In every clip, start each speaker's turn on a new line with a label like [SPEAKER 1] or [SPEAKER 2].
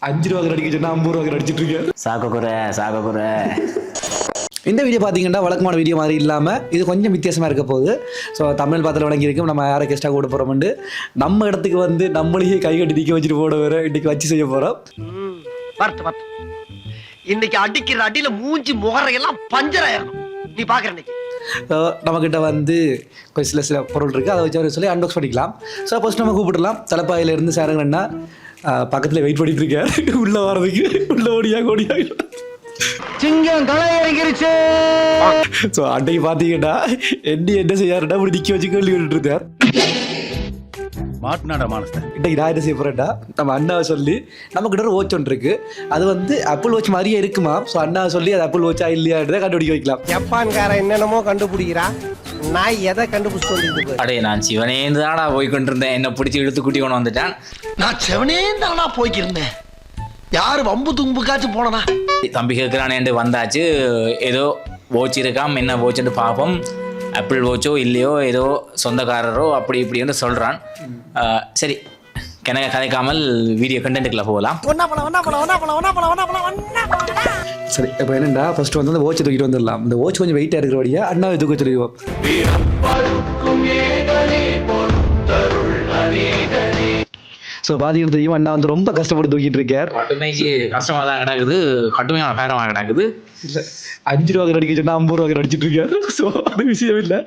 [SPEAKER 1] 5 ரூபா அடிக்க சொன்னா 50 ரூபா அடிச்சிட்டு இருக்கேன்.
[SPEAKER 2] சாக்க குறை.
[SPEAKER 1] இந்த வீடியோ பார்த்தீங்கன்னா வழக்கமான வீடியோ மாதிரி இல்லாமல் இது கொஞ்சம் வித்தியாசமாக இருக்க போகுது. ஸோ தமிழ் பாத்திரம் வழங்கியிருக்கும். நம்ம யாரை கெஸ்ட்டாக கூட போகிறோம்ண்டு நம்ம இடத்துக்கு வந்து நம்மளையே கை கட்டி நிற்க வச்சுட்டு போட வேற இன்றைக்கி வச்சு செய்ய போகிறோம்.
[SPEAKER 3] இன்னைக்கு அடிக்கிற அடியில மூஞ்சி முகரையெல்லாம் பஞ்சர் ஆயிரும். நீ பாக்குற இன்னைக்கு
[SPEAKER 1] நம்மக்கிட்ட வந்து கொஞ்சம் சில பொருள் இருக்குது, அதை வச்சு சொல்லி அன்பாக்ஸ் பண்ணிக்கலாம். ஸோ ஃபஸ்ட் நம்ம கூப்பிடலாம். தலைப்பாயிலேருந்து சேரங்கண்ணா பக்கத்தில் வெயிட் பண்ணிட்டு இருக்கேன் உள்ளே வர்றதுக்கு. உள்ள ஓடியா
[SPEAKER 3] சிங்கம் களை இறங்கிருச்சு.
[SPEAKER 1] ஸோ அன்னைக்கு பார்த்தீங்கன்னா என்ன செய்யாருன்னா இப்படி நிற்க வச்சு கேள்வி கேட்டுட்டு இருந்தார். இன்னைக்கு நான் என்ன செய்ய போறேன்டா, நம்ம அண்ணாவை சொல்லி நமக்கிட்ட ஒரு வாட்ச் ஒன்று இருக்கு. அது வந்து ஆப்பிள் வாட்ச் மாதிரியே இருக்குமா. ஸோ அண்ணாவை சொல்லி அது ஆப்பிள் வாட்சா இல்லையான்றதை கண்டுபிடிக்க வைக்கலாம்.
[SPEAKER 3] ஜப்பான்காரன் என்னென்னமோ கண்டுபிடிக்கிறா, நான் எதை கண்டுபிடிச்சு வந்து
[SPEAKER 2] அடே நான் சிவனேந்து தானா போய் கொண்டிருந்தேன். என்ன பிடிச்சி இழுத்து கூட்டி கொண்டு வந்துட்டான்.
[SPEAKER 3] நான் சிவனேந்து தானா போய்க்கிருந்தேன். யாரு வம்பு தும்புக்காச்சும் போனா
[SPEAKER 2] தம்பி கேட்குறானேண்டு வந்தாச்சு. ஏதோ வாட்ச் இருக்காம், என்ன வாட்சுன்னு பார்ப்போம். ஆப்பிள் வாட்சோ இல்லையோ ஏதோ சொந்தக்காரரோ அப்படி இப்படின்னு சொல்கிறான். சரி கிணக்க கதைக்காமல் வீடியோ கண்டென்ட்டுக்குள்ள போகலாம்.
[SPEAKER 1] சரி இப்போ என்னண்டா ஃபர்ஸ்ட் வந்து அந்த வாட்சை தூக்கிட்டு வந்துடலாம். இந்த வாட்ச் கொஞ்சம் வெயிட்டாக இருக்கிறபடியா அண்ணாவை தூக்க சொல்லிடுவோம். ஸோ பார்த்தீங்கன்னா தெரியும் அண்ணா வந்து ரொம்ப கஷ்டப்பட்டு தூக்கிட்டு இருக்கார்.
[SPEAKER 2] கட்டுமைக்கு கஷ்டமாக தான் கிடக்குது, கட்டுமையான பேரமாக கிடக்குது.
[SPEAKER 1] இல்லை 5 ரூபா அடிக்க சொன்னா 50 ரூபா அடிச்சிட்டு இருக்காரு. ஸோ அது விஷயம் இல்லை.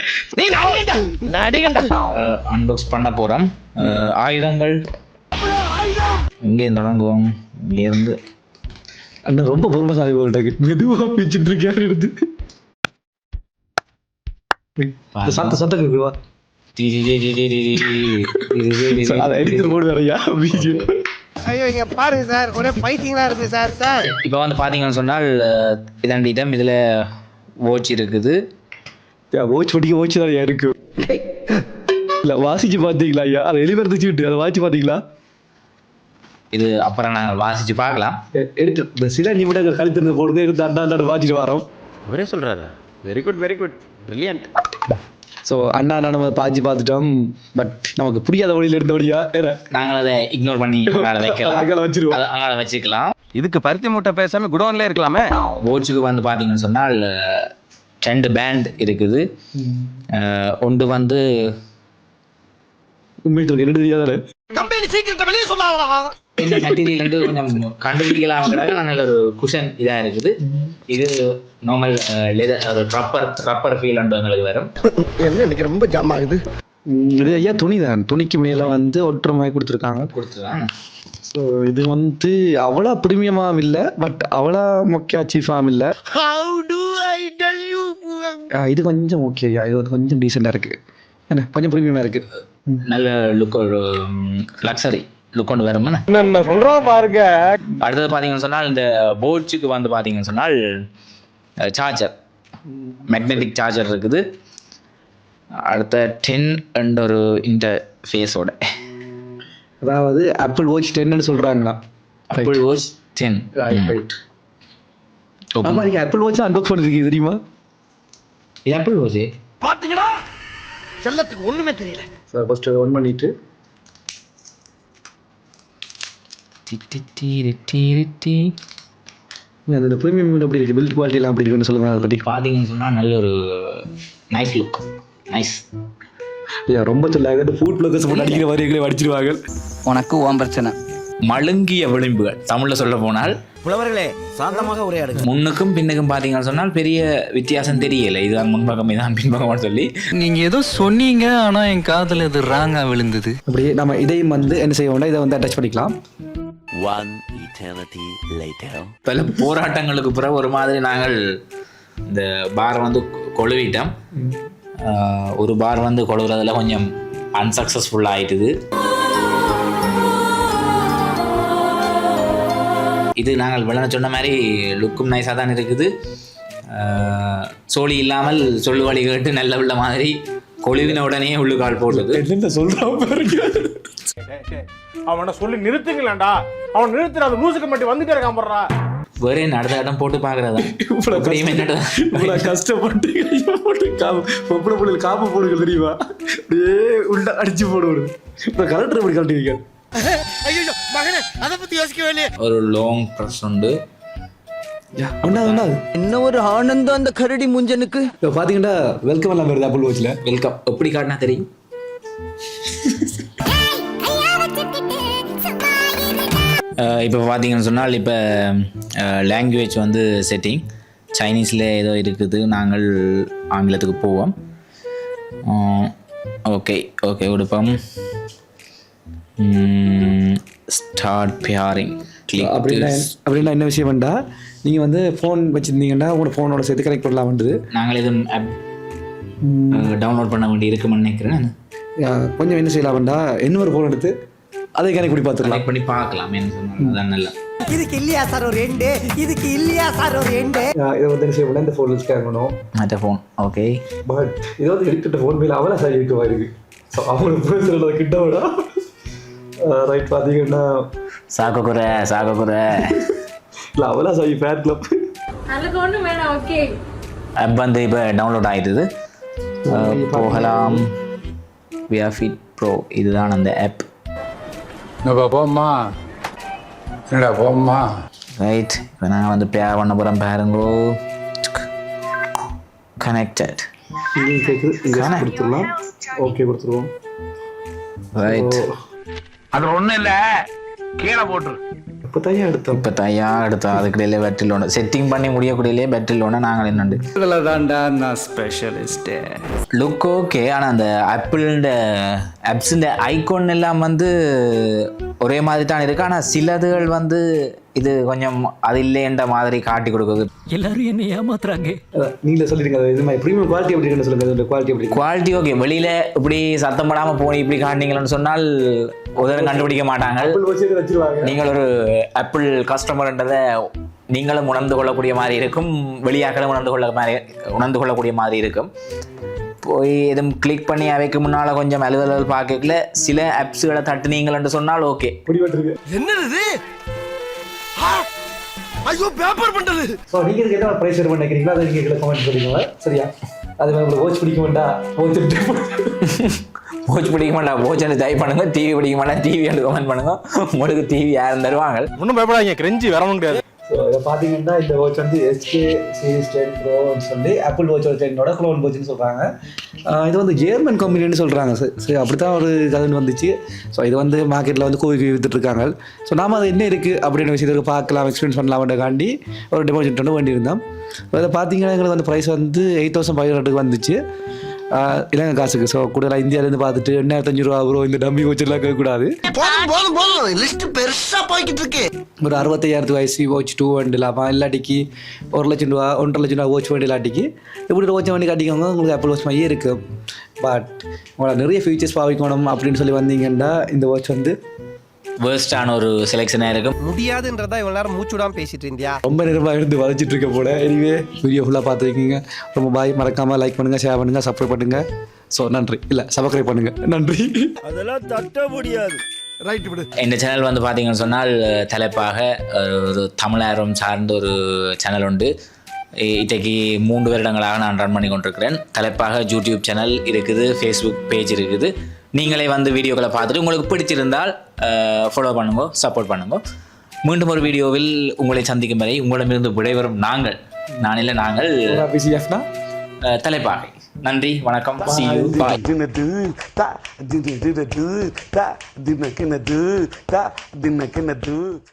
[SPEAKER 2] அன்பாக்ஸ் பண்ண போகிறோம். ஆயுதங்கள் இங்கேருந்து தொடங்குவோம். இங்கேருந்து
[SPEAKER 1] அண்ணா ரொம்ப பொறுமைசாலி போட்டாங்க. மெதுவாக பிச்சுட்டு இருக்காரு. எடுத்து சத்தம் இருக்குவா
[SPEAKER 3] பாருங்க சார், ஒரே பைத்தியங்களா இருக்கு சார்.
[SPEAKER 2] இப்போ வந்து பார்த்தீங்கன்னு சொன்னால் இதாண்டிடம் இதில் வாட்ச் இருக்குது.
[SPEAKER 1] வாட்ச் படிக்க வாட்ச் தான் இருக்கு. இல்லை வாசிச்சு பார்த்தீங்களா ஐயா? அதை எலிபெருந்துச்சு விட்டு அதை வாட்சி பார்த்தீங்களா?
[SPEAKER 2] இது அப்புறம் நாங்கள் வாசிச்சு பார்க்கலாம்.
[SPEAKER 1] எடுத்து இந்த சில நிமிடங்கள் கழித்திருந்து போடுறது எடுத்து அண்ணா வாசிட்டு வரோம்.
[SPEAKER 2] ஒரே சொல்கிறாரு. Very good brilliant.
[SPEAKER 1] ஸோ அண்ணா நம்ம பாய்ச்சி பார்த்துட்டோம். பட் நமக்கு புரியாத வழியில் இருந்தபடியா
[SPEAKER 2] நாங்கள் அதை இக்னோர் பண்ணி
[SPEAKER 1] வச்சிருவோம்.
[SPEAKER 2] அங்கே வச்சுக்கலாம்.
[SPEAKER 4] இதுக்கு பருத்தி மூட்டை பேசாம குடோன்ல இருக்கலாமே.
[SPEAKER 2] வாட்சுக்கு வந்து பார்த்தீங்கன்னு சொன்னால் 2 பேண்ட் இருக்குது. ஒன்று வந்து
[SPEAKER 1] என்ன தெரியாத
[SPEAKER 2] என்ன மெட்டீரியல் கொஞ்சம் கண்டுபிடிக்கலாம். நல்ல ஒரு குஷன் இதாக இருக்குது. இது நார்மல் லெதர், ஒரு ரப்பர் ஃபீல் எங்களுக்கு வரும்.
[SPEAKER 3] என்ன எனக்கு ரொம்ப ஜாம் ஆகுது.
[SPEAKER 1] இது ஐயா துணி தான். துணிக்கு மேலே வந்து ஒட்டுற மாதிரி கொடுத்துருக்காங்க. ஸோ இது வந்து அவ்வளோ ப்ரீமியமாக இல்லை, பட் அவ்வளோ மொக்கையா சீஃபாகவும் இல்லை. இது கொஞ்சம் ஓகே ஐயா. இது வந்து கொஞ்சம் டீசெண்டாக இருக்குது. என்ன கொஞ்சம் ப்ரீமியமாக இருக்குது.
[SPEAKER 2] நல்ல லுக், ஒரு லக்ஸரி லுக் கொண்டு வரும்.
[SPEAKER 3] என்ன சொல்றோம் பாருங்க.
[SPEAKER 2] அடுத்தது பார்த்தீங்கன்னு சொன்னால் இந்த போட்ஸுக்கு வந்து பார்த்தீங்கன்னு சொன்னால் சார்ஜர், மேக்னெட்டிக் சார்ஜர் இருக்குது. அடுத்த 10 அண்ட் ஒரு இன்டர்ஃபேஸோட,
[SPEAKER 1] அதாவது ஆப்பிள் வாட்ச் 10 சொல்கிறாங்களா?
[SPEAKER 2] Apple watch 10.
[SPEAKER 1] ஆமாம், நீங்கள் ஆப்பிள் வாட்ச் அன்பாக்ஸ் பண்ணிருக்கீங்க தெரியுமா?
[SPEAKER 2] இது ஆப்பிள் வாட்ச்
[SPEAKER 3] பார்த்தீங்களா? செல்லத்துக்கு ஒண்ணுமே தெரியல.
[SPEAKER 1] சார் ஃபர்ஸ்ட் ஆன் பண்ணிட்டு அந்த ப்ரீமியம் எப்படி இருக்குது, பில்ட் குவாலிட்டிலாம் அப்படி இருக்குன்னு சொல்லுங்கள். அதை பற்றி
[SPEAKER 2] பார்த்தீங்கன்னு சொன்னால் நல்ல ஒரு நைஸ் லுக். நைஸ்.
[SPEAKER 1] ரொம்ப சொல்லாங்க. ஃபுட் ப்ளோக்கர்ஸ் போட்டு அடிக்கிற மாதிரி அடிச்சிருவாங்க.
[SPEAKER 4] உனக்கு ஓம் பிரச்சனை.
[SPEAKER 2] மழுங்கிய விளிம்புகள் தமிழில் சொல்ல போனால்.
[SPEAKER 4] புலவர்களே சாந்தமாக உரையாடுங்க.
[SPEAKER 2] முன்னுக்கும் பின்னுக்கும் பார்த்தீங்கன்னு சொன்னால் பெரிய வித்தியாசம் தெரியலை. இதுதான் முன்பக்கம், இதுதான் பின்பக்கம்னு சொல்லி
[SPEAKER 5] நீங்க ஏதோ சொன்னீங்க, ஆனா என் காதுல இது ராங்கா விழுந்தது.
[SPEAKER 1] அப்படியே நம்ம இதையும் வந்து என்ன செய்வோம்னா இதை வந்து அட்டாச் பண்ணிக்கலாம்.
[SPEAKER 2] பல போராட்டங்களுக்கு பிறகு ஒரு மாதிரி நாங்கள் இந்த பார் வந்து கொழுவிட்டோம். ஒரு பார் வந்து கொழுவுறதுல கொஞ்சம் அன்சக்ஸஸ்ஃபுல் ஆயிட்டுது. இது நாங்கள் விளங்க சொன்ன மாதிரி லுக்கும் நைஸாக தான் இருக்குது. சோழி இல்லாமல் சொல்லு வழி கேட்டு நல்ல உள்ள மாதிரி கொழுவின உடனே உள்ளுக்கால் போட்டது.
[SPEAKER 1] என்ன சொல்றான்
[SPEAKER 6] அவனை சொல்லி நிறுத்துங்களேன்டா. அவன் நிறுத்துற அந்த லூசுக்கு மட்டும் வந்துட்டே இருக்கான் போடுறா.
[SPEAKER 2] வேற அடுத்த இடம் போட்டு பாக்குறதா
[SPEAKER 1] கஷ்டப்பட்டு பொம்பளை காப்பு போடுங்க தெரியுமா? அப்படியே உள்ள அடிச்சு போடுவோம். இப்போ கலெக்டர் எப்படி கழட்டி வைக்க
[SPEAKER 3] ஐயோ மகனே அத பத்தி யோசிக்கவே இல்லையே.
[SPEAKER 2] ஒரு லாங் ப்ரெஸ் உண்டு.
[SPEAKER 1] ஒன்றாவது
[SPEAKER 4] என்ன ஒரு ஆனந்தம் அந்த கரடி முஞ்சனுக்கு.
[SPEAKER 1] இப்போ பார்த்தீங்கன்னா வெல்கம் எல்லாம் வருது ஆப்பிள் வாட்சில்.
[SPEAKER 2] வெல்கம் எப்படி காட்டினா தெரியும். இப்போ பார்த்தீங்கன்னு சொன்னால் இப்போ லாங்குவேஜ் வந்து செட்டிங் சைனீஸில் ஏதோ இருக்குது, நாங்கள் ஆங்கிலத்துக்கு போவோம். ஓகே ஓகே விடுப்போம். ஸ்டார்ட் பேரிங்
[SPEAKER 1] அப்படின்னா என்ன விஷயம் வேண்டா, நீங்கள் வந்து ஃபோன் வச்சுருந்தீங்கன்னா உங்களோட ஃபோனோட சேர்த்து கனெக்ட் பண்ணலாம் வந்துது.
[SPEAKER 2] நாங்கள் எதுவும் ஆப் டவுன்லோட் பண்ண வேண்டி இருக்குன்னு நினைக்கிறேன்.
[SPEAKER 1] கொஞ்சம் என்ன செய்யலாம் வேண்டா, இன்னொரு ஃபோன் எடுத்து அதை கனெக்ட் பண்ணி பார்த்துக்கலாம்.
[SPEAKER 2] கனெக்ட் பண்ணி பார்க்கலாம் என்ன சொன்னாலும் அதான் நல்லா.
[SPEAKER 7] இதுக்கு இல்லையா சார் ஒரு எண்டு, இதுக்கு இல்லையா சார் ஒரு எண்டு.
[SPEAKER 1] இதை வந்து என்ன செய்யணும், இந்த ஃபோன் ஸ்கேன் பண்ணணும்
[SPEAKER 2] மற்ற ஃபோன். ஓகே
[SPEAKER 1] பட் இது வந்து எடுத்துட்ட ஃபோன் மேலே அவளை சரி இருக்குவா இருக்கு. ஸோ அவங்களுக்கு பேசுகிறத கிட்ட விட ரைட் பார்த்தீங்கன்னா
[SPEAKER 2] சாக்கக்குறை
[SPEAKER 1] இல்லை அவளா சரி ஃபேன் கிளப்
[SPEAKER 8] அதுக்கு ஒன்றும் வேணாம். ஓகே
[SPEAKER 2] ஆப் வந்து இப்போ டவுன்லோட் ஆகிடுது. போகலாம். வியாஃபிட் ப்ரோ இதுதான் அந்த ஆப்.
[SPEAKER 5] போம்மா என்னடா போம்மா.
[SPEAKER 2] ரைட் இப்போ நாங்கள் வந்து பேர் பண்ண போகிறோம். பாருங்கோ கனெக்டட்.
[SPEAKER 1] இங்கே கேட்குது, இங்கே கொடுத்துடலாம். ஓகே கொடுத்துருவோம்.
[SPEAKER 2] ரைட்
[SPEAKER 4] அது ஒண்ணும் இல்ல, கீழே போட்டுரு.
[SPEAKER 1] இப்போ தான் எடுத்தோம்.
[SPEAKER 2] இப்போ தையா எடுத்தோம். அதுக்கிடையிலே பேட்டரி லோனு செட்டிங் பண்ணி முடியக்கூடியலே பேட்டரி லோனை நாங்கள் என்னண்டு
[SPEAKER 5] தான்டா நான் ஸ்பெஷலிஸ்ட்டு.
[SPEAKER 2] Look okay. ஆனால் அந்த ஆப்பிள்ட ஆப்ஸுன்ற ஐக்கோன் எல்லாம் வந்து ஒரே மாதிரி தான் இருக்கு. ஆனால் சிலதுகள் வந்து இது கொஞ்சம் அது இல்லைன்ற மாதிரி காட்டி கொடுக்குது.
[SPEAKER 5] எல்லாரும் என்ன ஏமாத்துறாங்க.
[SPEAKER 1] நீங்களே சொல்லிடுங்க, இது மாதிரி ப்ரீமியம் குவாலிட்டி எப்படி இருக்குன்னு சொல்லுங்கள். அதோட குவாலிட்டி எப்படி?
[SPEAKER 2] Quality okay. வெளியில் இப்படி சத்தம் படாமல் போய் இப்படி காட்டினீங்கன்னு சொன்னால் உதவி கண்டுபிடிக்க மாட்டாங்க. நீங்கள் ஒரு ஆப்பிள் கஸ்டமர்ன்றதை நீங்களும் உணர்ந்து கொள்ளக்கூடிய மாதிரி இருக்கும், வெளியாக்களும் உணர்ந்து கொள்ளக்கூடிய மாதிரி இருக்கும். போய் எதுவும் கிளிக் பண்ணி அவைக்கு முன்னால் கொஞ்சம் அலுவலர்கள் பார்க்கல சில ஆப்ஸுகளை தட்டுனீங்களன்னு சொன்னால் ஓகே.
[SPEAKER 3] என்னது ஐயோ பேப்பர் பண்டது.
[SPEAKER 1] ஸோ நீங்கள் இதுக்கு என்ன ப்ரைஸ் வரும் நினைக்கிறீங்களோ அதை நீங்கள் எங்களை கமெண்ட் பண்ணுங்க. சரியா? அது மாதிரி உங்களுக்கு வாட்ச் பிடிக்க வேண்டாம்,
[SPEAKER 2] வாட்ச் பிடிக்க மாட்டா வாட்ச் டைப் பண்ணுங்க. டிவி பிடிக்க மாட்டா டிவி கமெண்ட் பண்ணுங்க. உங்களுக்கு டிவி யாரும் தருவாங்க.
[SPEAKER 6] ஒன்றும் பயப்படாதீங்க, கிரெஞ்சி வரவும் கிடையாது.
[SPEAKER 1] ஸோ இதை பார்த்தீங்கன்னா இந்த வாட்ச் வந்து எஸ்கே சீரிஸ் 10 ப்ரோன்னு சொல்லி ஆப்பிள் வாட்ச் 10ஓட க்ளோன் வாட்ச்னு சொல்கிறாங்க. இது வந்து ஜெர்மன் கம்பெனின்னு சொல்கிறாங்க. சரி அப்படி தான் ஒரு கதைன்னு வந்துச்சு. ஸோ இது வந்து மார்க்கெட்டில் வந்து கோவி விற்றுட்ருக்காங்க. ஸோ நாம் அது என்ன இருக்குது அப்படின்னு விஷயத்துக்கு பார்க்கலாம், எக்ஸ்பீரியன்ஸ் பண்ணலாம்ன்றக்காண்டி ஒரு டெமோஜென்ட் ஒன்று வேண்டியிருந்தோம். அதை பார்த்தீங்கன்னா எங்களுக்கு வந்து ப்ரைஸ் வந்து 8500 வந்துச்சு இலங்கை காசுக்கு. ஸோ கூடுதலாக இந்தியாவிலேருந்து பார்த்துட்டு 2500 ப்ரோ இந்த டம்மி வாட்செல்லாம் கேட்கக்கூடாது.
[SPEAKER 3] போதும் லிஸ்ட் பெருசா போய்கிட்டு இருக்கு.
[SPEAKER 1] ஒரு 65,000 வயசு வாட்ச் 2 வேண்டிலாமா, இல்லாட்டிக்கு 1 லட்சம் ரூபா 1.5 லட்சம் ரூபா வாட்ச் வேண்டி இல்லாட்டிக்கு இப்படி வாட்ச் வேண்டி காட்டிக்கோங்க. உங்களுக்கு ஆப்பிள் வாட்ச் மாதிரியே இருக்குது. பட் உங்களை நிறைய ஃபியூச்சர்ஸ் பாவிக்கணும் அப்படின்னு சொல்லி வந்தீங்கன்னா இந்த வாட்ச் வந்து
[SPEAKER 2] வேர்ஸ்டான ஒரு செலெக்ஷனாக இருக்கும்.
[SPEAKER 7] முடியாதுன்றதா இவ்வளவு நேரம் மூச்சு விடாம பேசிட்டு இருந்தியா?
[SPEAKER 1] ரொம்ப நேரமாக இருந்து வளைச்சிட்டு இருக்க போல. எனிவே வீடியோ ஃபுல்லாக பார்த்துருக்கீங்க. ரொம்ப பாய். மறக்காமல் லைக் பண்ணுங்கள், ஷேர் பண்ணுங்கள், சப்ஸ்கிரைப் பண்ணுங்கள். ஸோ நன்றி. இல்லை சப்ஸ்கிரைப் பண்ணுங்கள். நன்றி.
[SPEAKER 3] அதெல்லாம் தட்ட முடியாது. ரைட் விடு.
[SPEAKER 2] இந்த சேனல் வந்து பார்த்தீங்கன்னு சொன்னால் தலைப்பாக ஒரு தமிழாரம் சார்ந்த ஒரு சேனல் உண்டு. இன்றைக்கு 3 வருடங்களாக நான் ரன் பண்ணி கொண்டிருக்கிறேன். தலைப்பாக யூடியூப் சேனல் இருக்குது, ஃபேஸ்புக் பேஜ் இருக்குது. நீங்களே வந்து வீடியோக்களை பார்த்துட்டு உங்களுக்கு பிடிச்சிருந்தால் ஃபாலோ பண்ணுங்க, சப்போர்ட் பண்ணுங்க. மீண்டும் ஒரு வீடியோவில் உங்களை சந்திக்கும் வரை உங்களிடமிருந்து விடைபெறும் நாங்கள் தலைப்பாகை. நன்றி, வணக்கம், see you, bye.